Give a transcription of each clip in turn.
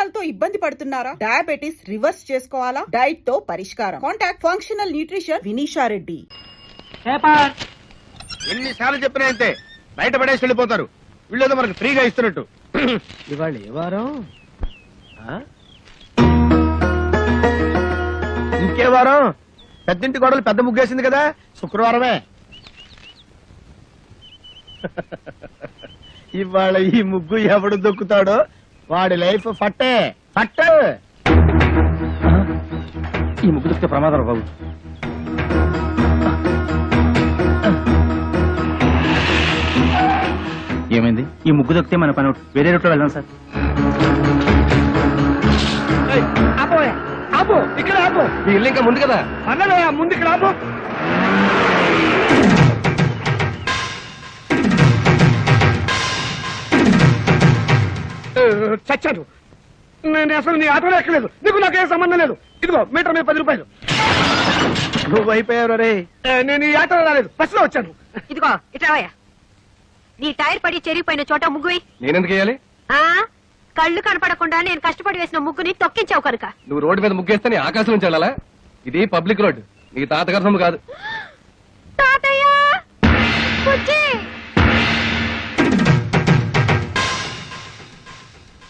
మోకాళ్లతో ఇబ్బంది పడుతున్నారా? Diabetes reverse చేసుకోవాలా? డైట్ తో పరిష్కారం. Contact functional nutrition Vinisha Reddy. ఎన్నిసార్లు చెప్పినా అంతే, బయట పడేసి వెళ్ళిపోతారు. వీళ్ళేదో మనకు ఫ్రీగా ఇస్తున్నట్టు. ఇవాళ ఏ వారం? ఇంకే వారం? పెద్దింటి గొడవలు పెద్ద ముగ్గేసింది కదా, శుక్రవారమే. ఇవాళ ఈ ముగ్గు ఎవడు దొక్కుతాడో వాడి లైఫ్ ఫట్టే ఫట్టే. ఈ ముగ్గు దొక్కితే ప్రమాదం బాబు. ఏమైంది? ఈ ముగ్గు దొక్కితే మన పని వేరే రూట్లో వెళ్దాం సార్. ఆపు, ఇక్కడ ఆపు. మీ ఇల్లు ఇంకా ముందు కదా, అన్నలే ముందు ఇక్కడ ఆపు. చచ్చాను నేను, అసలు నీ ఆటోలో ఎక్కలేదు. నీకు నాకేం సంబంధం లేదు. ఇదిగో మీటర్ మీద 10 రూపాయలు. నువ్వు అయిపోయావు రే. నేను ఈ ఆటోలో రాలేదు, బస్సులో వచ్చాను. ఇదిగో ఇట్రావయ్యా. నీ టైర్ పడి చెరిగిపోయిన చోట ముగ్గు నేనెందుకు వేయాలి? కళ్ళు కనపడకుండా నేను కష్టపడి వేసిన ముగ్గుని తొక్కించావు కనుక. నువ్వు రోడ్డు మీద ముగ్గేస్తే నీ ఆకాశం నుంచి వెళ్ళాలా? ఇది పబ్లిక్ రోడ్, నీ తాతగారి సొమ్ము కాదు. తాతయ్య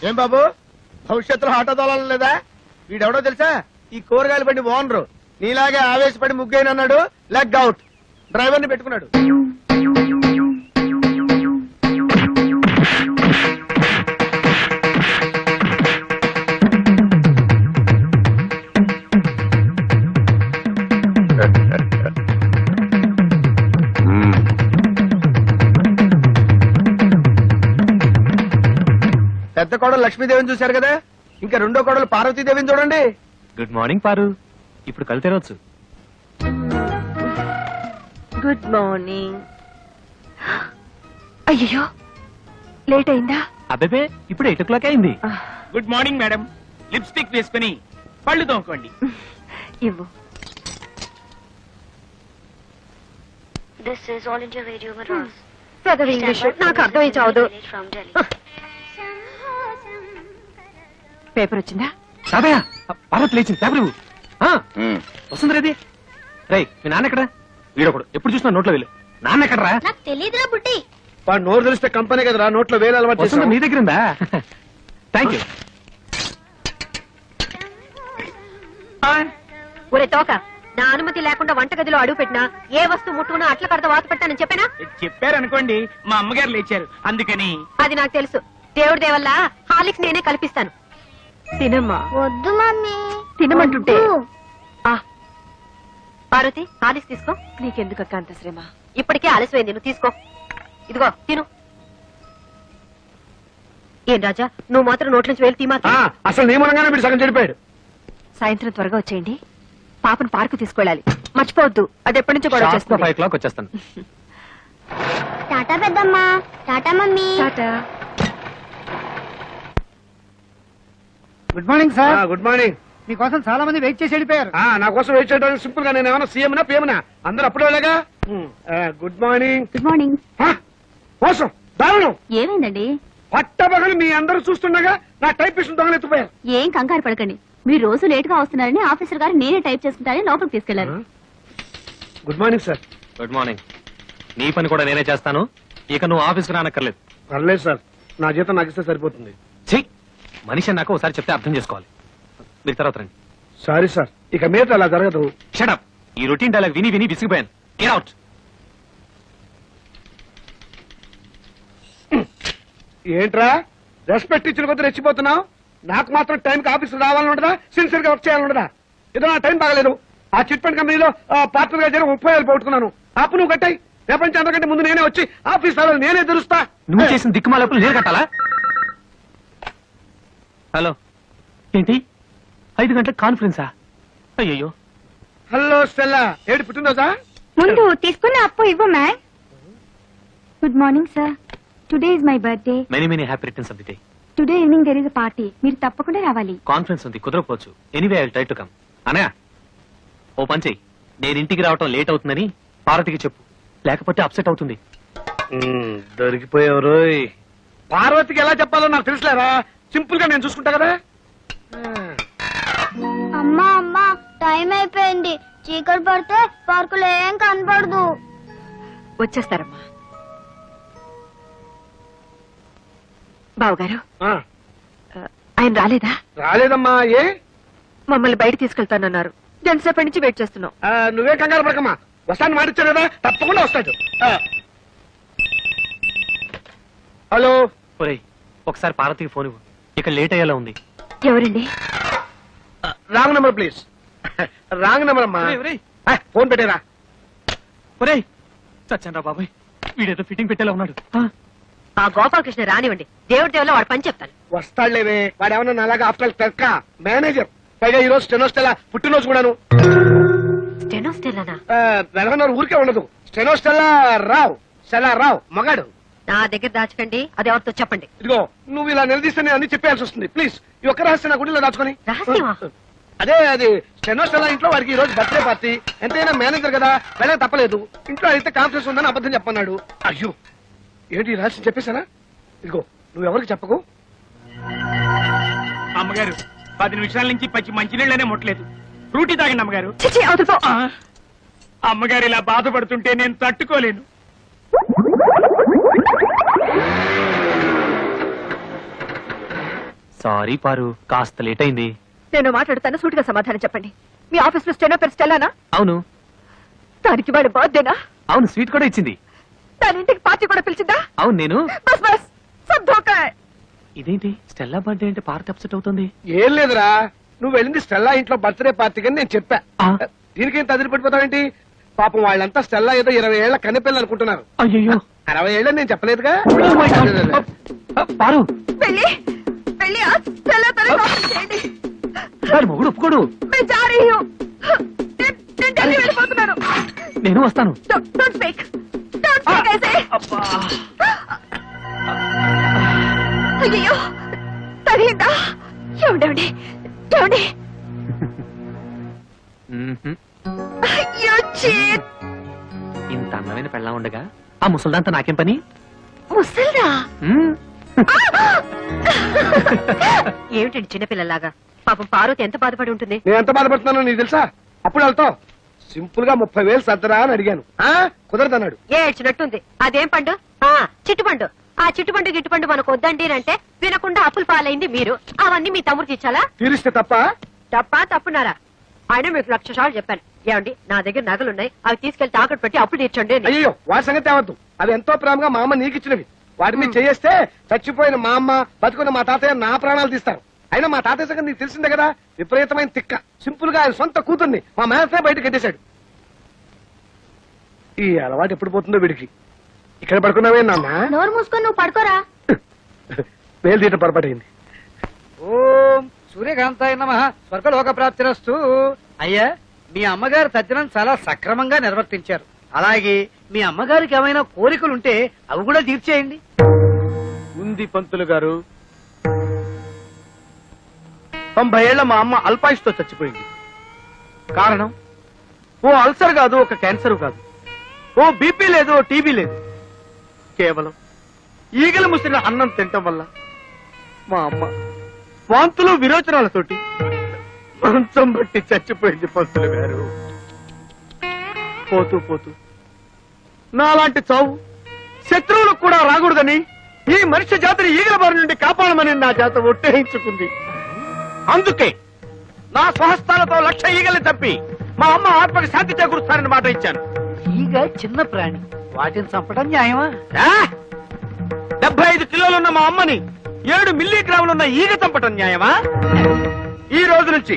ఏం బాబు, భవిష్యత్తులో ఆటో తోలాలి లేదా? వీడెవడో తెలుసా? ఈ కూరగాయలు బండి ఓనరు. నీలాగే ఆవేశపడి ముగ్గైనన్నాడు, లెగ్ అవుట్. డ్రైవర్ని పెట్టుకున్నాడు. పెద్ద కోడలు లక్ష్మీదేవిని చూశారు కదా, ఇంకా రెండో కోడలు పార్వతీదేవిని చూడండి. గుడ్ మార్నింగ్ పారు. ఇప్పుడు కళ్ళు తెరవచ్చు. Good morning. అయ్యో లేట్ అయిందా? అబ్బే ఇప్పుడు 8 o'clock అయింది. Good morning madam. లిప్స్టిక్ వేసుకుని పళ్ళు తోముకోండి. ఇవ్వు. This is All India Radio Madras. పెద్ద ఇంగ్లీష్ నాకు అర్థమై చావదు. From Delhi. పేపర్ వచ్చిందా? సాబయ్య, పార్వతి లేచింది. పేపర్ ఇవ్వు. వస్తుంది రేది. రై, మీ నాన్న ఎక్కడా? వీడొకడు ఎప్పుడు చూసినా నోట్లో వేలు. నాన్న ఎక్కడరా? నాకు తెలియదురా బుట్టి. వాడు నోరు తెలిస్తే కంపెనీ కదరా, నోట్లో వేలు అలవాటు వస్తుంది చేస్తాం. నీ దగ్గర ఉందా? Thank you. ఒరే తోక, నా అనుమతి లేకుండా వంటగదిలో అడుగు పెట్టినా ఏ వస్తువు ముట్టుకున్నా అట్ల కడత వాత పెట్టానని చెప్పానా? చెప్పారనుకోండి, మా అమ్మగారు లేచారు అందుకని. అది నాకు తెలుసు. దేవుడి దేవల్ల హాలిక్స్ నేనే కల్పిస్తాను. తినమ్మా. వద్దు మమ్మీ. తినమంటుంటే. పార్వతి, హాలిక్స్ తీసుకో. నీకెందుకు అక్క అంత శ్రమ? ఇప్పటికే ఆలస్యమైంది, నువ్వు తీసుకో. ఇదిగో తిను. ఏం రాజా, నువ్వు మాత్రం నోట్ల నుంచి వేలు తీమా. అసలు నియమనంగానే వీడు సగం చెడిపోయాడు. సాయంత్రం త్వరగా వచ్చేయండి. పాపను పార్కు తీసుకెళ్ళాలి, మర్చిపోవద్దు. అది ఎప్పటి నుంచో గొడవ చేస్తుంది. 5 o'clock వచ్చేస్తాను. టాటా పెద్దమ్మా. Tata mummy. Tata. Good morning sir. Good morning. మీకోసం చాలా మంది వెయిట్ చేసి వెళ్ళిపోయారు. నా కోసం వెయిట్ చేయడానికి సింపుల్ గా నేను ఏమైనా సీఎంనా పిఎంనా? అందరూ అప్పుడే వెళ్ళగా. Good morning. Good morning. మోసం, దారుణం. ఏమైందండి? పట్టబగలు మీ అందరూ చూస్తుండగా నా టైపిస్ట్ దొంగలెత్తిపోయారు. ఏం కంగారు పడకండి. మీరు రోజు లేట్ గా వస్తున్నారని ఆఫీసర్ గారు నేనే టైప్ చేసుకుంటారని లోపలికి తీసుకెళ్లారు. Good morning sir. Good morning. నీ పని కూడా నేనే చేస్తాను. ఇక నువ్వు ఆఫీస్కి రానక్కర్లేదు. పర్లేదు సార్, నా జీతం నాకు ఇస్తే సరిపోతుంది. చెయ్యి. మనిషి నాకు ఒకసారి చెప్తే అర్థం చేసుకోవాలి. మీరు తర్వాత రండి. సారీ సార్, ఇక మీద అలా జరగదు. షటప్. ఈ రొటీన్ డైలాగ్ విని విని విసిగిపోయాను. Get out. ఏంట్రా రెస్పెక్ట్ ఇచ్చిన కొద్ది రెచ్చిపోతున్నావు? నాకు మాత్రం టైంకి ఆఫీస్ రావాలని ఉండదా? సిన్సియర్ గా వర్క్ చేయాలని ఉండదా? ఏదో నా టైం బాగలేదు. ఆ చిట్ ఫండ్ కంపెనీలో పార్ట్నర్ గా జరిగి 30,000 పోగొట్టుకున్నాను. అప్పు నువ్వు కట్టాయి. ప్రపంచం అందరికంటే ముందు నేనే వచ్చి ఆఫీస్ రావాలి, నేనే తెలుస్తా. నువ్వు చేసిన దిక్కుమాలప్పుడు నేను కట్టాలా? హలో, ఏంటి 5 గంటలకు కాన్ఫరెన్సా? అయ్యో. హలో స్టెల్లా, ఏడు పుట్టినరోజా? ముందు తీసుకున్న అప్పు ఇవ్వు ma'am. Good morning sir. Today is my birthday. Many many happy returns of the day. Today evening there is a party. మీరు తప్పకుండా రావాలి. కాన్ఫరెన్స్ ఉంది, కుదరకపోవచ్చు. Anyway I will try to come. Anaya, ఓ పని చెయ్యి. నేను ఇంటికి రావటం లేట్ అవుతుందని పార్వతికి చెప్పు, లేకపోతే అప్సెట్ అవుతుంది. దొరికిపోయావు. పార్వతికి ఎలా చెప్పాలో నాకు తెలుసులేరా. సింపుల్ గా నేను చూసుకుంటా కదా. టైం అయిపోయింది. చీకటి పడితే పార్కులో ఏం కనపడదు. వచ్చేస్తారమ్మా. బావగారు ఆ, ఆయన రాలేదా? రాలేదమ్మా. ఏ మమ్మల్ని బయట తీసుకెళ్తానన్నారు. ఎంతసేపటి నుంచి వెయిట్ చేస్తున్నాం. నువ్వే కంగారు పడకమ్మా. వస్తాను మాటిచ్చారు కదా, తప్పకుండా వస్తాడు. హలో. ఒరేయ్ ఒకసారి పార్వతికి ఫోన్ ఇవ్వు, ఇక లేట్ అయ్యేలా ఉంది. ఎవరండి? Wrong number please. Wrong number అమ్మా. ఫోన్ పెట్టేరా. ఒరేయ్ చచ్చాను రా బాబాయ్, వీడేదో ఫిట్టింగ్ పెట్టేలా ఉన్నాడు. ఆ గోపాలకృష్ణ రానివ్వండి, దేవుడి దేవులో వాడు పని చెప్తాను. వస్తాడులేవే, వాడు ఏమన్నా అలాగా ఆఫ్టర్ టెక్క మేనేజర్. పైగా ఈ రోజు స్టెనోస్టెలా పుట్టినరోజు కూడాను. స్టెనోస్టెల్లానా? వెనకన్నారు ఊరికే ఉండదు. స్టెనోస్టెలా రావు, స్టెలా రావు మగాడు. నా దగ్గర దాచకండి, అది ఎవరితో చెప్పండి. ఇదిగో నువ్వు ఇలా నిలదీస్తే నేను అన్ని చెప్పాల్సి వస్తుంది. ప్లీజ్ ఈ ఒక్క రహస్యం నా గుడిలో దాచుకొని. రహస్యమా? అదే అది స్టెనోస్టెలా ఇంట్లో వాడికి ఈ రోజు బర్త్డే పార్టీ. ఎంతైనా మేనేజర్ కదా, వెళ్ళక తప్పలేదు. ఇంట్లో అయితే కాన్ఫరెన్స్ ఉందని అబద్ధం చెప్పన్నాడు. అయ్యో ఏంటి ఈ రహస్యం చెప్పేశానా? ఇదిగో నువ్వు ఎవరికి చెప్పకు. అమ్మగారు 10 నిమిషాల నుంచి పచ్చి మంచినీళ్ళనే ముట్టలేదు. ఫ్రూటీ తాగండి అమ్మగారు. చిచి, అవతల పో. అమ్మగారు ఇలా బాధపడుతుంటే నేను తట్టుకోలేను. సారీ పారు, కాస్త లేట్ అయింది. నేను మాట్లాడుతాను, సూటిగా సమాధానం చెప్పండి. మీ ఆఫీస్ లో స్టెనో పేరు స్టెల్లానా? అవును. దానికి వాడి బర్త్డేనా? అవును, స్వీట్ కూడా ఇచ్చింది. దాని ఇంటికి పార్టీ కూడా పిలిచిందా? అవును నేను. బస్ బస్ సబ్ ధోకా హై. ఇదేంటి స్టెల్లా బర్త్డే అంటే పార్టీ అప్సెట్ అవుతుంది? ఏం లేదురా, నువ్వు వెళ్ళింది స్టెల్లా ఇంట్లో బర్త్డే పార్టీకి అని నేను చెప్పా. ఆ. దీనికేం తదిరి పడిపోతావేంటి? పాపం వాళ్ళంతా స్టెల్లా ఏదో 20 ఏళ్ల కన్నెపిల్లలు అనుకుంటున్నారు. అయ్యో 60 ఏళ్ళని నేను చెప్పలేదుగా. పారు, వెళ్ళి వెళ్ళి ఆ స్టెల్లా తనని కాపీ చేయండి. వాడి మొగుడు ఒప్పుకోడు. मैं जा रही हूँ. నేను ఢిల్లీ వెళ్ళిపోతున్నాను. నేను వస్తాను. Don't speak. Don't speak ऐसे. అయ్యో తగిలిందా? ఏమండి ఏమండి? అయ్యో చీట్. ఇంత అందమైన పెళ్ళా ఉండగా ఆ ముసల్దాంతా నాకేం పని? ముసల్దా? మ్మ్. ఏమిటండి చిన్నపిల్లలాగా? పాపం పార్వతి ఎంత బాధపడి ఉంటుంది. నేను ఎంత బాధపడుతున్నానో నీకు తెలుసా? అప్పుడు వెళ్తావు సింపుల్ గా 30,000 సర్దరా అని అడిగాను. కుదరదన్నాడు. ఏడ్చినట్టుంది. అదేం పండు? చిట్టుపండు. ఆ చిట్టుపండు గిట్టుపండు మనకు వద్దండి అంటే వినకుండా అప్పులు పాలైంది మీరు. అవన్నీ మీ తమ్ముడికి ఇచ్చాలా? తీరిస్తే తప్ప. తప్పున్నారా? ఆయన మీకు 1,00,000 సార్లు చెప్పాను. ఏమండి నా దగ్గర నగలున్నాయి, అవి తీసుకెళ్లి తాకట్టు పెట్టి అప్పులు తీర్చండి అని. అయ్యో వాటి సంగతి తేవద్దు. అవి ఎంతో ప్రేమగా మా అమ్మ నీకు ఇచ్చినవి. వాటి మీద చేస్తే చచ్చిపోయిన మా అమ్మ, బతుకున్న మా తాతయ్య నా ప్రాణాలు తీస్తారు. అయినా మా తాతయ్య సంగతి నీకు తెలిసిందే కదా, విపరీతమైన తిక్క. సింపుల్ గా ఆయన సొంత కూతుర్ని మా మేనసే బయట కట్టేశాడు. ఈ అలవాటు ఎప్పుడు పోతుందో వీడికి. ఇక్కడ పడుకున్నావే నాన్న? నోరు మూసుకొని నువ్వు పడుకోరా. వేలు తీయటం పొరపాటైంది. ఓం సూర్యకాంతాయ నమః. స్వర్గలోక ప్రాప్తిరస్తు. అయ్యా మీ అమ్మగారు తద్దినం చాలా సక్రమంగా నిర్వర్తించారు. అలాగే మీ అమ్మగారికి ఏమైనా కోరికలుంటే అవి కూడా తీర్చేయండి. ఉంది పంతులు గారు. 90 ఏళ్ల మా అమ్మ అల్పాయుష్తో చచ్చిపోయింది. కారణం ఓ అల్సర్ కాదు, ఒక క్యాన్సర్ కాదు, ఓ బీపీ లేదు, ఓ టీబీ లేదు. కేవలం ఈగలు ముసిరిన అన్నం తినటం వల్ల మా అమ్మ వాంతులు విరోచనాలతోటి మంచం బట్టి చచ్చిపోయింది పంతులు గారు. పోతూ పోతూ నాలాంటి చావు శత్రువులకు కూడా రాకూడదని ఈ మనిషి జాతిని ఈగల బారి నుండి కాపాడమని నా చేత ఒట్టేయించుకుంది. అందుకే నా స్వహస్తాలతో 1,00,000 ఈగల్ని తప్పి మా అమ్మ ఆత్మకి శాంతి చేకూరుస్తానని మాట ఇచ్చాను. ఈగ చిన్న ప్రాణి, వాటిని చంపడం న్యాయమా? 75 కిలోలున్న మా అమ్మని 7 మిల్లీగ్రాములున్న ఈగ చంపటం న్యాయమా? ఈ రోజు నుంచి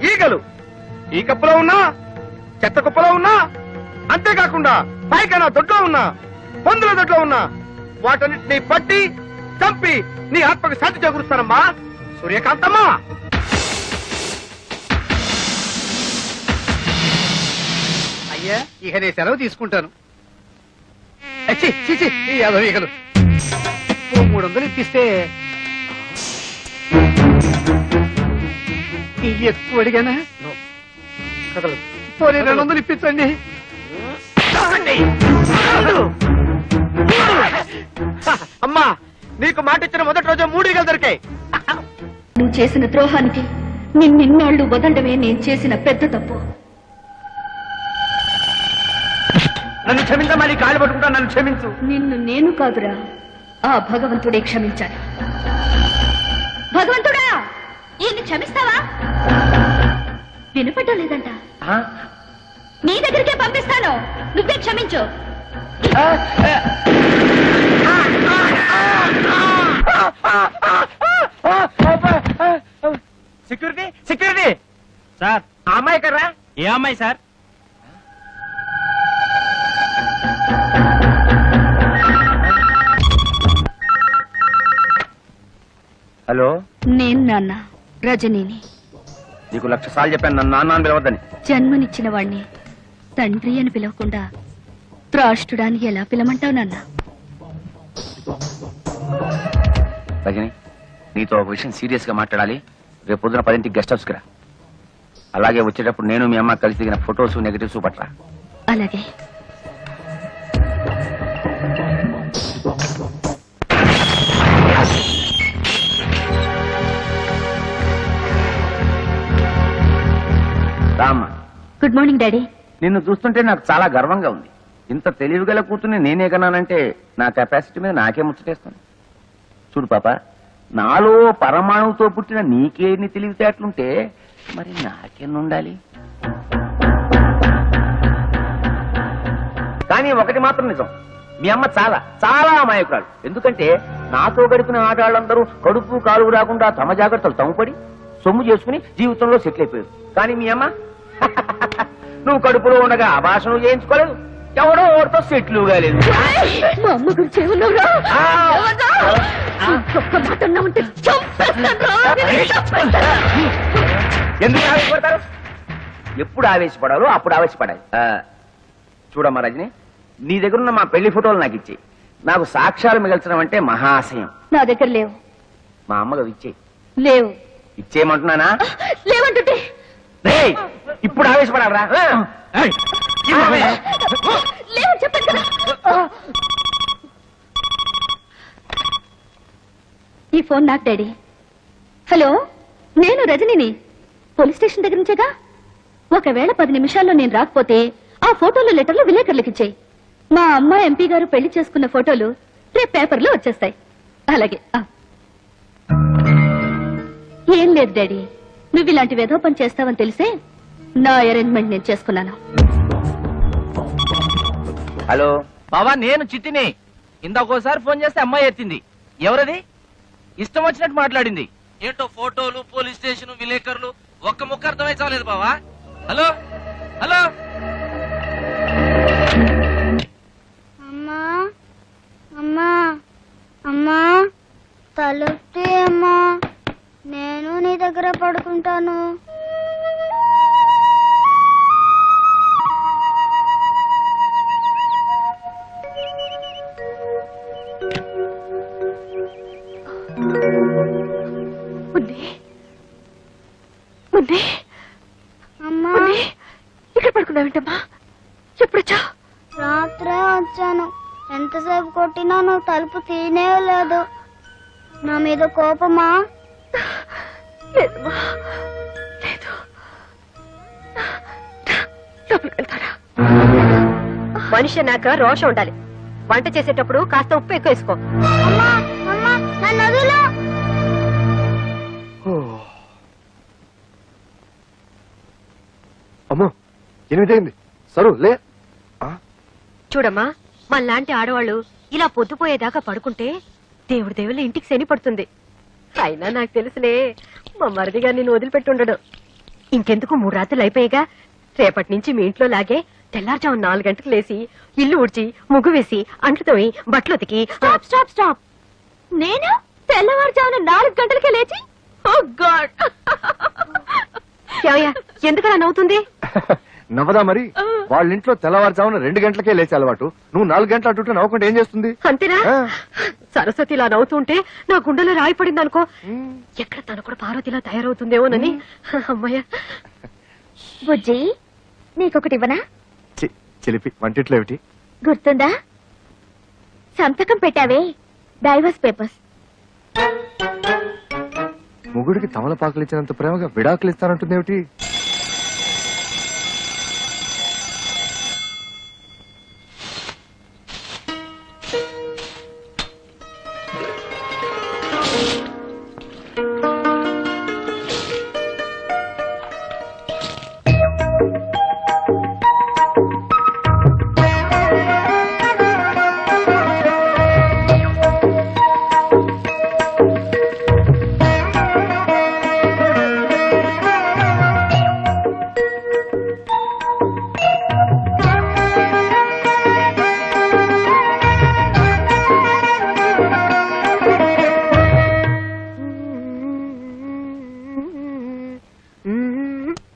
ఈగలు ఈ కప్పులో ఉన్నా, చెత్త కుప్పలో ఉన్నా, అంతేకాకుండా పైకైనా దొడ్లో ఉన్నా, పందుల దొడ్లో ఉన్నా, వాటన్నిటిని పట్టి చంపి నీ ఆత్మకు శాంతి చేకూరుస్తానమ్మా సూర్యకాంతమ్మా. అయ్యా ఇక నేను సెలవు తీసుకుంటాను. ఛీ, ఛీ, ఛీ, ఈ యాదవ ఈగలు. ఓ 300 ఇప్పిస్తే ఇవి ఎక్కువ అడిగానా? కదలదు. పోనీ 200 ఇప్పించండి. అమ్మా నీకు మాట ఇచ్చిన మొదటి రోజు 3 ఈగలు దొరికాయి. నువ్వు చేసిన ద్రోహానికి నిన్నిన్నాళ్ళు వదలడమే నేను చేసిన పెద్ద తప్పు. నన్ను క్షమించమా, నీ కాళ్ళు పట్టుకుంటా, నన్ను క్షమించు. నిన్ను నేను కాదురా, ఆ భగవంతుడే క్షమించాలి. భగవంతుడా, ఈయన్ని క్షమిస్తావా? వినపడ్డం లేదంట. నీ దగ్గరికే పంపిస్తాను, నువ్వే క్షమించు. సెక్యూరిటీ సెక్యూరిటీ సార్, ఆ అమ్మాయి కర్రా? ఏ అమ్మాయి సార్? హలో, నేను నాన్న రజనీని. నీకు 1,00,000 సార్లు చెప్పాను నన్ను నాన్న అని పిలవద్దని. జన్మనిచ్చిన వాణ్ణి తండ్రి అని పిలవకుండా త్రాష్టుడాన్ని ఎలా పిలమంటావు నాన్న? రజని, నీతో ఒక విషయం సీరియస్ గా మాట్లాడాలి. రేపు పొద్దున 10ంటికి గెస్ట్ హౌస్ కి రా. అలాగే వచ్చేటప్పుడు నేను మీ అమ్మ కలిసి దిగిన ఫొటోస్ నెగటివ్స్ పట్ల. అలాగే. రామ్మ, గుడ్ మార్నింగ్ డాడీ. నిన్ను చూస్తుంటే నాకు చాలా గర్వంగా ఉంది. ఇంత తెలివిగల కూతుర్ని నేనే కన్నానంటే నా కెపాసిటీ మీద నాకే ముచ్చటేస్తుంది. చూడు పాప, నాలో పరమాణువుతో పుట్టిన నీకేన్ని తెలివితేటలుంటే మరి నాకెన్ని ఉండాలి? కానీ ఒకటి మాత్రం నిజం, మీ అమ్మ చాలా చాలా అమాయకురాలు. ఎందుకంటే నాతో గడిపిన ఆటవాళ్ళందరూ కడుపు కాలుగు రాకుండా తమ జాగ్రత్తలు తమ్ముపడి సొమ్ము చేసుకుని జీవితంలో సెటిల్ అయిపోయారు. కానీ మీ అమ్మ నువ్వు కడుపులో ఉండగా అభాషణ చేయించుకోలేదు, ఎవడో ఓడితో సెటిల్ కాలేదు. మా అమ్మ గురించి ఏమన్నావురా? ఎందుకు ఆవేశపడతారు? ఎప్పుడు ఆవేశపడాలో అప్పుడు ఆవేశపడాలి. చూడమ్మా రజని, నీ దగ్గరున్న మా పెళ్లి ఫోటోలు నాకు ఇచ్చేయి. నాకు సాక్ష్యాలు మిగల్చడం అంటే మహాశయం. నా దగ్గర లేవు. మా అమ్మగా ఇచ్చేయి. లేవు. ఇచ్చేయమంటున్నానా? లేవంటుంటే రేయ్, ఇప్పుడు ఆవేశపడాలరా? లేవని చెప్పాను కదా. ఈ ఫోన్ నాకు డాడీ. హలో, నేను రజనీని. పోలీస్ స్టేషన్ దగ్గర నుంచేగా. ఒకవేళ 10 నిమిషాల్లో నేను రాకపోతే ఆ ఫోటోలు లెటర్లు విలేకరులకు ఇచ్చేయి. మా అమ్మ ఎంపీ గారు పెళ్లి చేసుకున్న ఫోటోలు రేపు పేపర్లో వచ్చేస్తాయి. అలాగే. ఏం లేదు డాడీ, నువ్వు ఇలాంటి వెధవ పని చేస్తావని తెలిసే నా అరేంజ్మెంట్ నేను చేసుకున్నాను. హలో బావా, నేను చిట్టిని. ఇందాకోసారి ఫోన్ చేస్తే అమ్మాయి ఎత్తింది. ఎవరది? ఇష్టం వచ్చినట్టు మాట్లాడింది. ఏంటో ఫోటోలు, పోలీస్ స్టేషన్, విలేకరులు, ఒక్క ముక్క అర్థమై చాలేదు బావా. Hello hello. అమ్మా అమ్మా అమ్మా, తలుపుతీ అమ్మా, నేను నీ దగ్గర పడుకుంటాను. అమ్మా, ఇక్కడ పడుకున్నావేంటమ్మా? ఎప్పుడొచ్చా? రాత్రే వచ్చాను. ఎంతసేపు కొట్టినా నువ్వు తలుపు తీనే లేదు. నా మీద కోపమా? లేదమ్మా, లేదు. లోపలికి వెళ్తారా? మనిషి అన్నాక రోషం ఉండాలి. వంట చేసేటప్పుడు కాస్త ఉప్పు ఎక్కువ వేసుకో. అమ్మా అమ్మా, నన్ను వదిలు. అమ్మో, 8 అయింది. సరు లే. చూడమ్మా, మనలాంటి ఆడవాళ్ళు ఇలా పొద్దుపోయేదాకా పడుకుంటే దేవుడి దేవుళ్ళ ఇంటికి శని పడుతుంది. అయినా నాకు తెలుసులే, మా మరిదిగా నిన్ను వదిలిపెట్టుండడు. ఇంకెందుకు 3 రాత్రులు అయిపోయాగా. రేపటి నుంచి మీ ఇంట్లో లాగే తెల్లారుజాము 4 గంటలకు లేసి ఇల్లు ఊడ్చి ముగ్గు వేసి అంట్లు తోమి బట్టలు ఉతికి. Stop stop stop. నేను తెల్లవారుజామున 4 గంటలకే లేచి? ఓ గాడ్! ఎందుకలా నవ్వుతుంది? నవ్వదా మరి? వాళ్ళ ఇంట్లో తెల్లవారుజామున 2 గంటలకే లేచే అలవాటు. నువ్వు 4 గంటల అటు నవ్వకుండా ఏం చేస్తుంది? అంతేనా? సరస్వతి ఇలా నవ్వుతుంటే నా గుండెలో రాయి పడింది అనుకో. ఎక్కడ తను కూడా పార్వతిలా తయారవుతుందేమోనని. అమ్మాయ బుజ్జి, నీకొకటి ఇవ్వనా? చిలిపి వంటిట్లో ఏమిటి? గుర్తుందా? సంతకం పెట్టావే, డైవర్స్ పేపర్స్. మొగుడికి తమలపాకులు ఇచ్చినంత ప్రేమగా విడాకులు ఇస్తానంటుందేమిటి?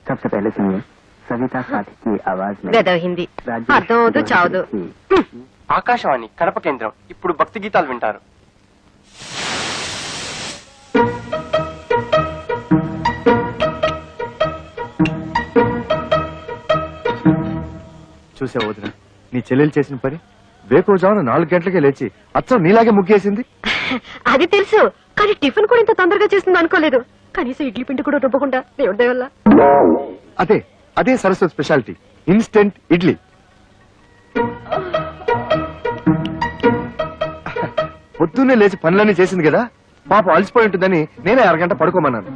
सबसे पहले सुनिए सविता साथी की आवाज में గదవ హిందీ అర్థం అవుతూ చావదు. ఆకాశవాణి కడప కేంద్రం ఇప్పుడు భక్తి గీతాలు వింటారు. చూసావు వదిన, నీ చెల్లెలు చేసిన పని. వేకోజామున 4 గంటలకే లేచి అచ్చం నీలాగే ముగ్గేసింది. అది తెలుసు, కానీ టిఫిన్ కూడా ఇంత తొందరగా చేస్తుంది అనుకోలేదు. కనీసం ఇడ్లీ పిండి కూడా రుబ్బకుండా దేవుడి దయ వల్ల. అదే అదే సరస్వతి స్పెషాలిటీ, ఇన్స్టెంట్ ఇడ్లీ. పొద్దున్నే లేచి పనులన్నీ చేసింది కదా, పాపం అలసిపోయి ఉంటుందని నేనే అరగంట పడుకోమన్నాను.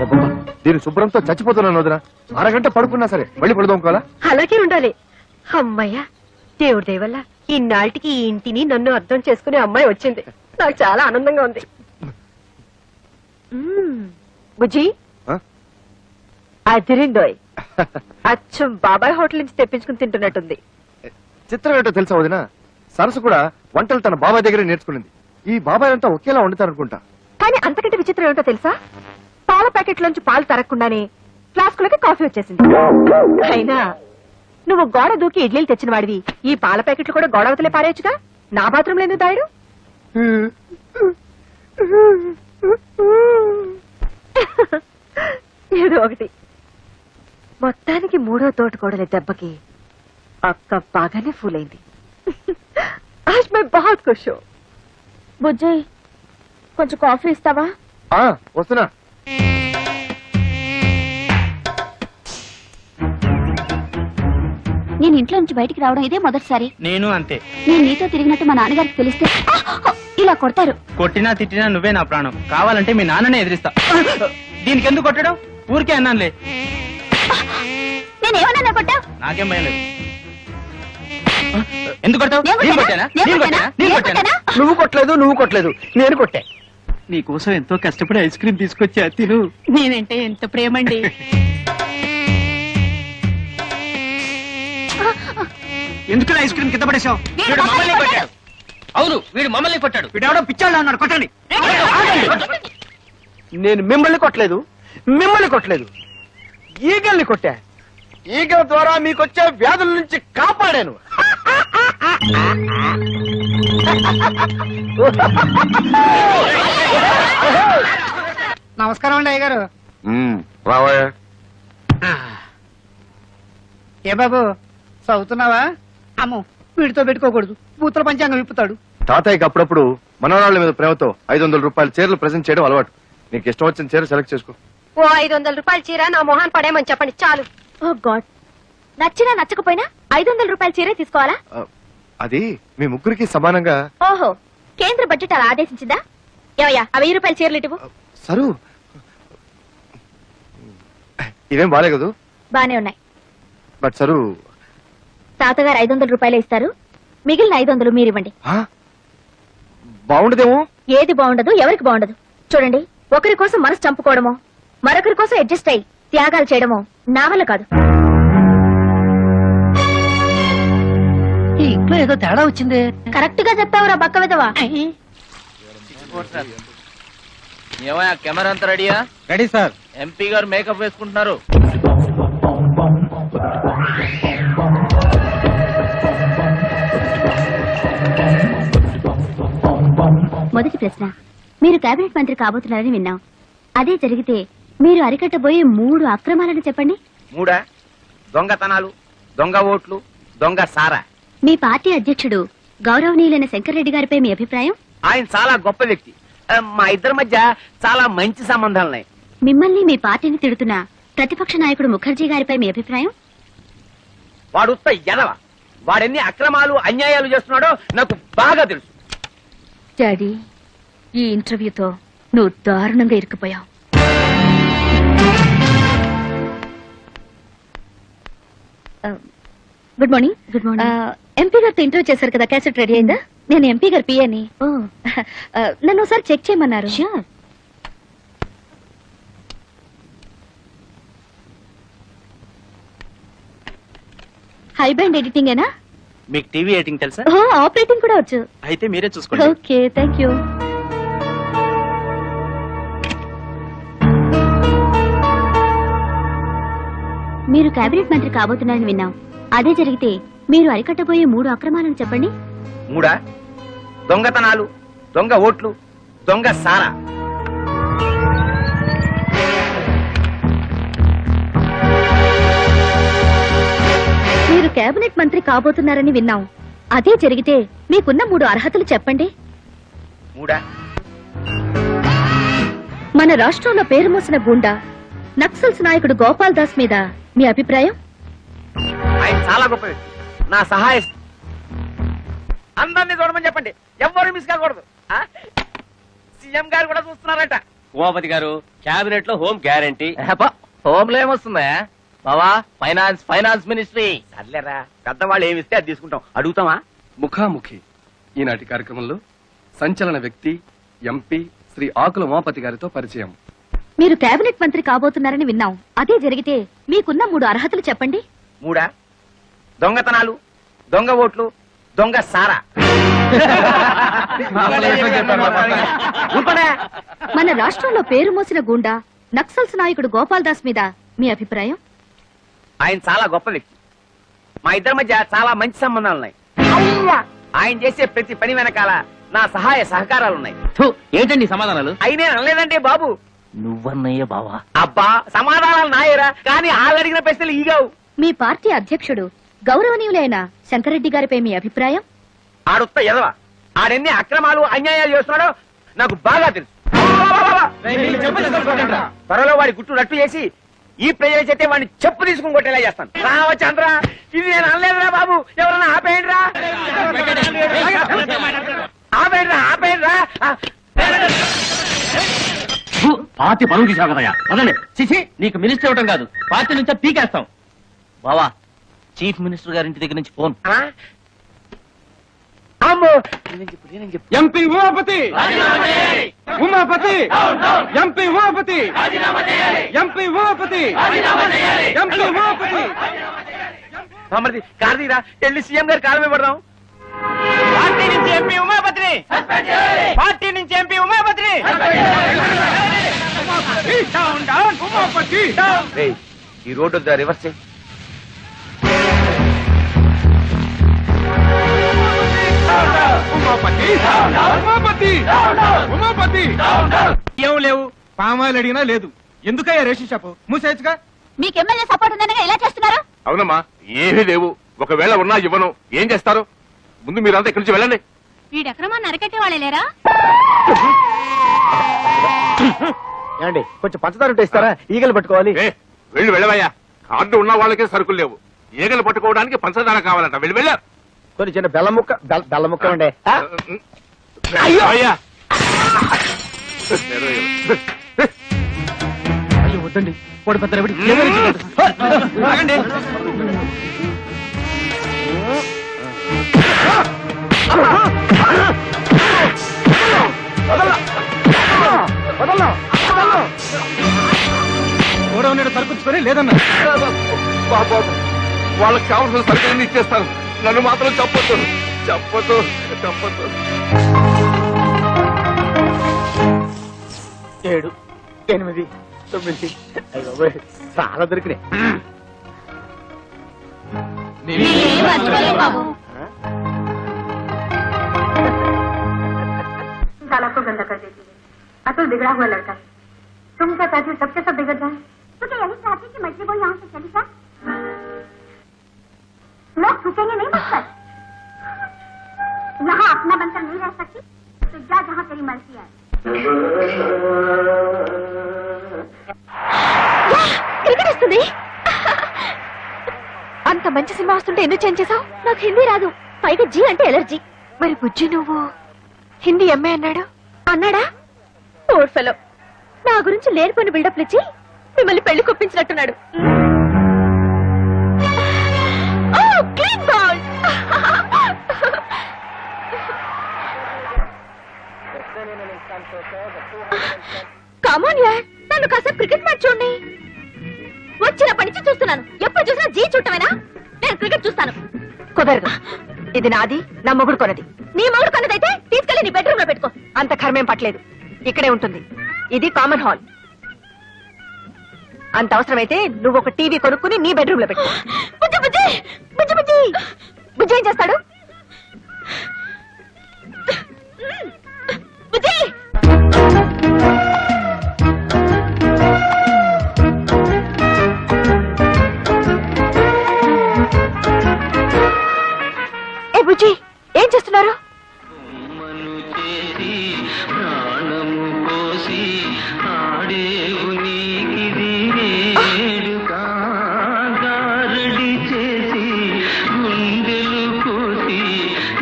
అబ్బబ్బా, దీని శుభ్రంతో చచ్చిపోతున్నాను వదిన. అరగంట పడుకున్నా సరే మళ్ళీ పడుకోవాలా? అలాగే ఉండాలి. అమ్మయ్య, దేవుడి దయ వల్ల ఇన్నాళ్ళకి ఈ ఇంటిని నన్ను అర్థం చేసుకునే అమ్మాయి వచ్చింది. నాకు చాలా ఆనందంగా ఉంది. బుజ్జి ఆ? అదిరిందోయ్. అచ్చం బాబాయ్ హోటల్ నుంచి తెప్పించుకుని తింటున్నట్టుంది. చిత్రం ఏంటో తెలుసా వదిన, సరస్సు కూడా వంటలు తన బాబాయ్ దగ్గరే నేర్చుకునింది. ఈ బాబాయ్ అంతా ఒకేలా వండుతారనుకుంటా. కానీ అంతకంటే విచిత్రం ఏమిటో తెలుసా, పాల ప్యాకెట్ లోంచి పాలు తరగకుండానే ఫ్లాస్కులకి కాఫీ వచ్చేసింది. అయినా నువ్వు గోడ దూకి ఇడ్లీలు తెచ్చిన వాడివి, ఈ పాల ప్యాకెట్లు కూడా గోడవతలే పారేయచ్చుగా. నా బాత్రూమ్ లేదు దాయుడు. ఏదో ఒకటి. మొత్తానికి 3వ తోటకోడలి దెబ్బకి అక్క బాగానే ఫూల్ అయింది. ఆజ్ మై బహుత్ ఖుష్ హూ. బుజ్జి, కొంచెం కాఫీ ఇస్తావా? వస్తున్నా. నేను ఇంట్లో నుంచి బయటికి రావడం ఇదే మొదటిసారి. నేను అంతే. నేను నీతో తిరిగినట్టు మా నాన్నగారికి తెలిస్తే ఇలా కొడతారు. కొట్టినా తిట్టినా నువ్వే నా ప్రాణం. కావాలంటే మీ నాన్ననే ఎదిరిస్తా. దీనికి ఎందుకు కొట్టడం? ఊరికే అన్నానులే. నేనేమన్నా కొట్టా? నాకేం భయం లేదు. ఎందుకు కొట్టావు? నువ్వు కొట్టలేదు నేను కొట్టా. నీకోసం ఎంతో కష్టపడి ఐస్ క్రీమ్ తీసుకొచ్చా, తిను. నేనంటే ఎంత ప్రేమండి. ఎందుకు ఐస్ క్రీమ్ కింద పడేశావు? వీడు మమ్మల్ని కొట్టాడు. అవును, వీడు మమ్మల్ని కొట్టాడు. వీడెవడో పిచ్చాడు అన్నాడు. కొట్టండి. నేను మిమ్మల్ని కొట్టలేదు, ఈగల్ని కొట్టా. ఈగల ద్వారా మీకొచ్చే వ్యాధుల నుంచి కాపాడాను. నమస్కారం అండి అయ్యగారు. రావయ్యా. ఏ బాబు, చదువుతున్నావా? అమ్మో, వీడితో పెట్టుకోకూడదు, బూతుల పంచాంగం విప్పుతాడు. తాతయ్యకి అప్పుడప్పుడు మనవరాళ్ల మీద ప్రేమతో 500 రూపాయల చీరలు ప్రెజెంట్ చేయడం అలవాటు. నీకు ఇష్టం వచ్చిన చీర సెలెక్ట్ చేసుకో. ఓ 500 రూపాయల చీర నా మొహాన్ పడేయమని చెప్పండి చాలు. ఓ గాడ్, నచ్చినా నచ్చకపోయినా 500 రూపాయల చీరే తీసుకోవాలా? అది మీ ముగ్గురికి సమానంగా. ఓహో, కేంద్ర బడ్జెట్ అలా ఆదేశించిందా? ఏవయ్యా, ఆ 1000 రూపాయల చీరలు ఇటువు. సరు, ఇవేం బాలేదు. బానే ఉన్నాయి. బట్ సరు, తాతగారు 500 రూపాయలే ఇస్తారు, మిగిలిన 500 మీరివ్వండి. బాగుండదేమో. ఏది బాగుండదు, ఎవరికి బాగుండదు. చూడండి, ఒకరి కోసం మనసు చంపుకోవడమో, మరొకరి కోసం అడ్జస్ట్ అయ్యి త్యాగాలు చేయడమో నా వల్ల కాదు. ఈ ఇంట్లో ఏదో తేడా వచ్చింది. కరెక్ట్ గా చెప్తావురా బక్క విధవా. ఏమయ్యా, కెమెరా అంతా రెడీయా? Ready sir. ఎంపీ గారు మేకప్ వేసుకుంటున్నారు. మొదటి ప్రశ్న, మీరు కేబినెట్ మంత్రి కాబోతున్నారని విన్నాం. అదే జరిగితే మీరు అరికట్టబోయే 3 అక్రమాలను చెప్పండి. 3 దొంగతనాలు, దొంగ ఓట్లు, దొంగ సారా. మీ పార్టీ అధ్యక్షుడు గౌరవనీయులైన శంకర్రెడ్డి గారిపై మీ అభిప్రాయం? ఆయన చాలా గొప్ప వ్యక్తి. మా ఇద్దరి మధ్య చాలా మంచి సంబంధాలున్నాయి. మిమ్మల్ని మీ పార్టీని తిడుతున్న ప్రతిపక్ష నాయకుడు ముఖర్జీ గారిపై మీ అభిప్రాయం? వాడు ఉత్త ఎదవ. వాడెన్ని అక్రమాలు అన్యాయాలు చేస్తున్నాడో నాకు బాగా తెలుసు. డాడీ, ఈ ఇంటర్వ్యూతో నువ్వు దారుణంగా ఇరుక్కుపోయావు. Good morning. Good morning. MP గారితో ఇంటర్వ్యూ చేశారు కదా, క్యాసెట్ రెడీ అయిందా? నేను ఎంపీ గారి పియని. నన్ను ఒకసారి చెక్ చేయమన్నారు. హై బ్యాండ్ ఎడిటింగ్ ఏనా? మీకు టీవీ ఎడిటింగ్ తెలుసా? ఆపరేటింగ్ కూడా వచ్చు. అయితే మీరే చూసుకోండి. Okay, thank you. మీరు కేబినెట్ మంత్రి కాబోతున్నారని విన్నాం. అదే జరిగితే మీరు అరికట్టబోయే 3 అక్రమాలను చెప్పండి. 3 దొంగతనాలు, దొంగ ఓట్లు, దొంగ సారా. మీరు కేబినెట్ మంత్రి కాబోతున్నారని విన్నాం. అదే జరిగితే మీకున్న 3 అర్హతలు చెప్పండి. 3 మన రాష్ట్రంలో పేరు మోసిన గుండా నక్సల్స్ నాయకుడు గోపాల్ దాస్ మీద మీ అభిప్రాయం? ఆయన చాలా గొప్ప వ్యక్తి. నా సహాయ అందరినీ చూడమని చెప్పండి, ఎవరు మిస్ కాకూడదు. సీఎం గారు కూడా చూస్తున్నారట. ఉమాపతి గారు, క్యాబినెట్ లో హోమ్ గ్యారంటీ. హోమ్ లో ఏమొస్తుందా బావా? Finance ministry. సర్లేరా, పెద్దవాళ్ళు ఏమిస్తే అది తీసుకుంటాం. అడుగుతామా? ముఖాముఖి ఈనాటి కార్యక్రమంలో సంచలన వ్యక్తి ఎంపీ శ్రీ ఆకుల ఉమాపతి గారితో పరిచయం. మీరు కేబినెట్ మంత్రి కాబోతున్నారని విన్నాం. అదే జరిగితే మీకున్న 3 అర్హతలు చెప్పండి. 3 దొంగతనాలు, దొంగ ఓట్లు, దొంగ సారా. మన రాష్ట్రంలో పేరు మోసిన గుండా నక్సల్స్ నాయకుడు గోపాల్ దాస్ మీద మీ అభిప్రాయం? ఆయన చాలా గొప్ప వ్యక్తి. మా ఇద్దరి మధ్య చాలా మంచి సంబంధాలున్నాయి. ఆయన చేసే ప్రతి పని వెనకాల నా సహాయ సహకారాలున్నాయి. ఏంటండి సమాధానాలు? అయినే అనలేదంటే బాబు. నువ్వన్నయ్య బావా? అబ్బా, సమాధానాలు నాయరా, కానీ వాళ్ళు అడిగిన ప్రశ్నలు ఈగావు. మీ పార్టీ అధ్యక్షుడు గౌరవనీయులైన శంకర్రెడ్డి గారిపై మీ అభిప్రాయం? ఆడుత్త ఎదవ. ఆడెన్ని అక్రమాలు అన్యాయాలు చేస్తున్నాడో నాకు బాగా తెలుసు. త్వరలో వాడి గుట్టు రట్టు చేసి ఈ ప్రజల చేతే వాడిని చెప్పు తీసుకుని కొట్టేలా చేస్తాను. రావచంద్ర, ఇది నేను అనలేదురా బాబు. ఎవరన్నా ఆపేయండిరా, ఆపేయండిరా, ఆపేయండిరా. పార్టీ పనులు తీసావు కదయ్యా, అదండి. చిచి, నీకు మినిస్టర్ ఇవ్వటం కాదు, పార్టీ నుంచే పీకేస్తాం. బావా, చీఫ్ మినిస్టర్ గారింటి దగ్గర నుంచి phone. MP Umapathi, Umapathi, MP Umapathi, MP Umapathi, MP Umapathi. మరి కార్తీరా, వెళ్ళి సీఎం గారు కాలమే పడదాం. పార్టీ నుంచి ఎంపీ ఉమాపతిని, పార్టీ నుంచి ఎంపీ ఉమాపతిని. ఈ రోడ్డు రివర్స్ చేయి. ఏం లేవు, పామాయిల్ అడిగినా లేదు. ఎందుకయ్యా రేషన్ షాపు మూసేయచ్చుగా? మీకు ఎమ్మెల్యే సపోర్ట్ ఉందనగా ఎలా చేస్తున్నారు? అవునమ్మా, ఏమీ లేవు. ఒకవేళ ఉన్నా ఇవ్వను. ఏం చేస్తారు? ముందు మీరంతా ఇక్కడి నుంచి వెళ్ళండి. వీడి అక్రమాన్ని అరికట్టే వాళ్ళే లేరా? ఏమండి, కొంచెం పంచదార ఉంటే ఇస్తారా? ఈగలు పట్టుకోవాలి. వెళ్ళి వెళ్ళవయ్యా. కార్డు ఉన్న వాళ్ళకే సరుకులు లేవు. ఈగలు పట్టుకోవడానికి పంచదార కావాలంట. వెళ్ళి వెళ్ళా. కొన్ని చిన్న బెల్లం ముక్క ఉండే. అయ్యా అయ్యో వద్దండి, వాడు పెద్ద రవిడి. ఆగండి. గోడౌన్ సరుకుచ్చుకొని లేదన్నా. బాబు, వాళ్ళకి కావాల్సిన సరుకులన్నీ ఇచ్చేస్తాను. నన్ను మాత్రం చెప్పొద్దు, చెప్పొద్దు, చెప్పొద్దు. 7, 8, 9 చాలా దొరికినాయి. साला को गंदा कर देती है। अतुल बिगड़ा हुआ लड़का है। तुम क्या चाहती हो सबके सब बिगड़ जाए? तो क्या यही चाहती कि मछली को यहाँ से चली जाए? लोग छूटेंगे नहीं मुझ पर। यहाँ अपना बनकर नहीं रह सकती तो जा जहाँ तेरी मर्जी है। క్రికెట్ వస్తుంది. అంత మంచి సినిమా వస్తుంటే ఎందుకు చేంజ్ చేసావు? నాకు హిందీ రాదు, పైగా జీ అంటే ఎలర్జీ. మరి బుజ్జి నువ్వు హిందీ ఎంఏ అన్నాడా? ఓర్ ఫెలో, నా గురించి లేనిపోయిన బిల్డప్లు ఇచ్చి మిమ్మల్ని పెళ్లి కొప్పించినట్టున్నాడు. Clean ball. కమాన్ యార్, నన్ను కాసేపు క్రికెట్ మ్యాచ్ చూడండి. వచ్చినప్పటి నుంచి చూస్తున్నాను, ఎప్పుడు చూసినా జీ చూడటమేనా? నేను క్రికెట్ చూస్తాను. కుదరదు, ఇది నాది, నా మొగుడు కొనది. నీ మొగుడు కొన్నదైతే తీసుకెళ్లి నీ బెడ్రూమ్ లో పెట్టుకో. అంత కర్మేం పట్టలేదు, ఇక్కడే ఉంటుంది. ఇది కామన్ హాల్. అంత అవసరమైతే నువ్వు ఒక టీవీ కొనుక్కుని నీ బెడ్రూమ్ లో పెట్టు. బుజ్జి బుజ్జి బుజ్జి బుజ్జి బుజ్జి ఏం చేస్తాడు? బుజ్జి బుజ్జి ఏం చేస్తున్నారు?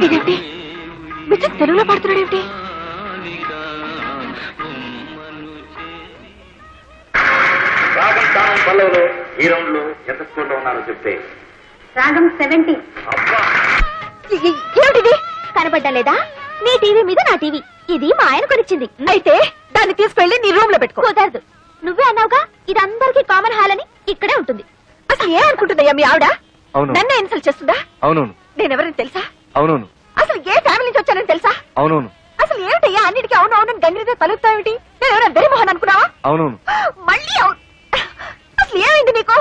ఇదేంటి బుజ్జి తెలుగులో పాడుతున్నాడేమిటి? పల్లవులో ఈ రౌండ్ లో ఎంత స్కోర్ లో ఉన్నారో చెప్తే. రాగం 70. ఏమిటిది? కనబడ్డా లేదా? నీ టీవీ మీద నా టీవీ. ఇది మా ఆయన కొనిచ్చింది. అయితే దాన్ని తీసుకెళ్లి నీ రూమ్ లో పెట్టుకో. కుదరదు, నువ్వే అన్నావుగా ఇది అందరికీ కామన్ హాల్ అని. ఇక్కడే ఉంటుంది. అసలు ఏ అనుకుంటుందయ్యా మీ ఆవిడ? నన్నే ఇన్సల్ట్ చేస్తుందా? అవునవును. నేనెవరని తెలుసా? అవునవును. అసలు ఏ ఫ్యామిలీ నుంచి వచ్చానని తెలుసా? అవునవును. అసలు ఏమిటయ్యా అన్నిటికీ అవును అవును గంగిరితో తలుపుతావేమిటి? నేను ఎవరైనా దరిమోహన్ అనుకున్నావా? అవునవును. మళ్ళీ అవును. అసలు ఏమైంది నీకు?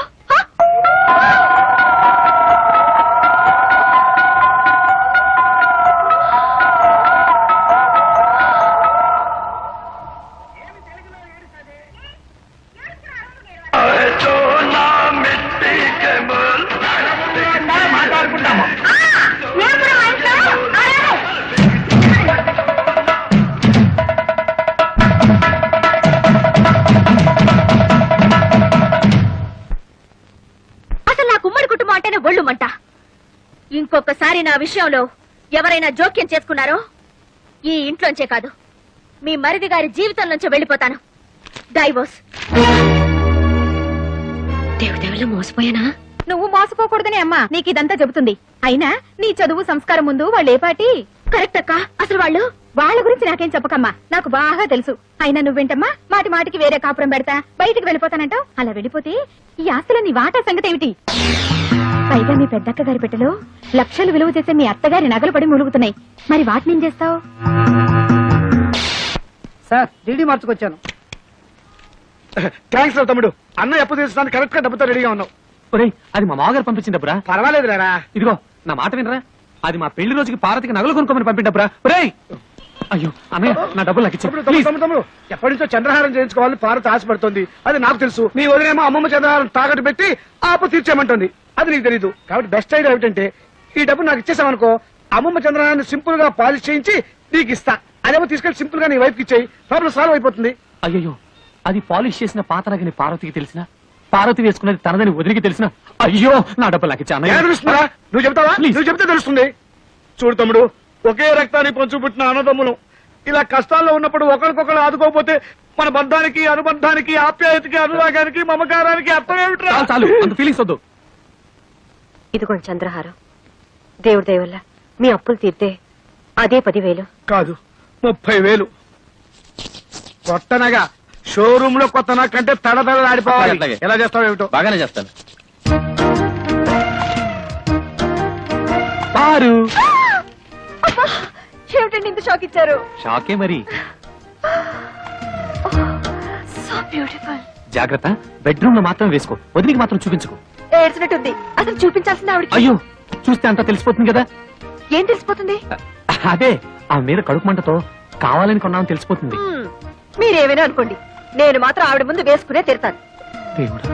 ఒళ్ళుమంట. ఇంకొకసారి నా విషయంలో ఎవరైనా జోక్యం చేసుకున్నారో ఈ ఇంట్లోంచే కాదు, మీ మరిది గారి జీవితం నుంచి వెళ్ళిపోతాను. డైవోర్స్. దేవుడెవరో మోసపోయానా? నువ్వు మోసపోకూడదని అమ్మా నీకు ఇదంతా చెబుతుంది. అయినా నీ చదువు సంస్కారం ముందు వాళ్ళు ఏ పాటి? కరెక్ట్ అక్క. అసలు వాళ్ళ గురించి నాకేం చెప్పకమ్మా, నాకు బాగా తెలుసు. అయినా నువ్వేంటమ్మా మాటి మాటికి వేరే కాపురం పెడతా బయటికి వెళ్ళిపోతానంటావు. అలా వెళ్ళిపోతే ఈ ఆస్తులో నీ వాటా సంగతి ఏమిటి? పైగా మీ పెద్దక్క గారి పెట్టెలో లక్షలు విలువ చేసే మీ అత్తగారి నగలు పడి ములుగుతున్నాయి. మరి వాటిని ఏం చేస్తావు? Sir DD మార్చుకొచ్చాను. థ్యాంక్స్ రా తమ్ముడు, అన్న ఎప్పుడు తీర్చడానికి కరెక్ట్ గా డబ్బుతో రెడీగా ఉన్నావు. ఒరేయ్, అది మా మామగారు పంపించిన డబ్బురా. పర్వాలేదు రా. ఇదిగో నా మాట వినరా, అది మా పెళ్లి రోజుకి పార్వతికి నగలు కొనుక్కోమని పంపిన డబ్బురా. ఒరేయ్, అయ్యో అన్నయ్య నా డబ్బులు నాకు ఇచ్చేయ్. తమ్ముడు ఎప్పటి నుంచో చంద్రహారం చేయించుకోవాలని పార్వతి ఆశపడుతుంది. అది నాకు తెలుసు. నీ వదిలేమో అమ్మమ్మ చంద్రహారం తాకట్టు పెట్టి ఆపు తీర్చేయమంటుంది. అది నీకు తెలీదు. కాబట్టి బెస్ట్ ఐడియా ఏమిటంటే ఈ డబ్బు నాకు ఇచ్చేసామనుకో, అమ్మమ్మ చంద్రహారాన్ని సింపుల్ గా పాలిష్ చేయించి నీకు ఇస్తా. అదేమో తీసుకెళ్లి సింపుల్ గా నీ వైఫ్ కి ఇచ్చేయి, ప్రాబ్లం సాల్వ్ అయిపోతుంది. అయ్యో, అది పాలిష్ చేసిన పాతరగని పార్వతికి తెలిసిన, పార్వతి వేసుకున్నది తనదని వదిలికి తెలిసిన, అయ్యో నా డబ్బులు నాకు ఇచ్చా. తెలుస్తుందా? నువ్వు చెప్తావా? నువ్వు చెప్తే తెలుస్తుంది. చూడు తమ్ముడు, ఒకే రక్తాన్ని పంచు పుట్టిన అన్నదమ్ములు ఇలా కష్టాల్లో ఉన్నప్పుడు ఒకరికొకరు ఆదుకోకపోతే మన బంధానికి, అనుబంధానికి, ఆప్యాయతకి, అనురాగానికి, మమకారానికి అర్థం ఏమిట్రా? చాలు, అంత ఫీలింగ్స్ వద్దు. ఇదిగోండి చంద్రహారం. దేవుడి దయ వల్ల మీ అప్పులు తీర్తే అదే 10,000. కాదు, 30,000. కొత్తనగా షోరూమ్ లో కొత్త నాకంటే తడతడలాడిపోవాలి. అట్లాగే. ఎలా చేస్తావు ఏమిటో. బాగానే చేస్తాను. పారు ఏమిటండి ఇంత షాక్ ఇచ్చారు? షాకే మరి. So beautiful. జాగ్రత్త, బెడ్రూమ్ లో మాత్రం వేసుకో, వదిలికి మాత్రం చూపించుకో. ఏడ్చినట్టుంది. అసలు చూపించాల్సింది ఆవిడకి. అయ్యో, చూస్తే అంతా తెలిసిపోతుంది కదా. ఏం తెలిసిపోతుంది? అదే ఆ మీద కడుపు మంటతో కావాలని కొన్నామని తెలిసిపోతుంది. మీరేమైనా అనుకోండి, నేను మాత్రం ఆవిడ ముందు వేసుకునే తీరుతాను. దేవుడా.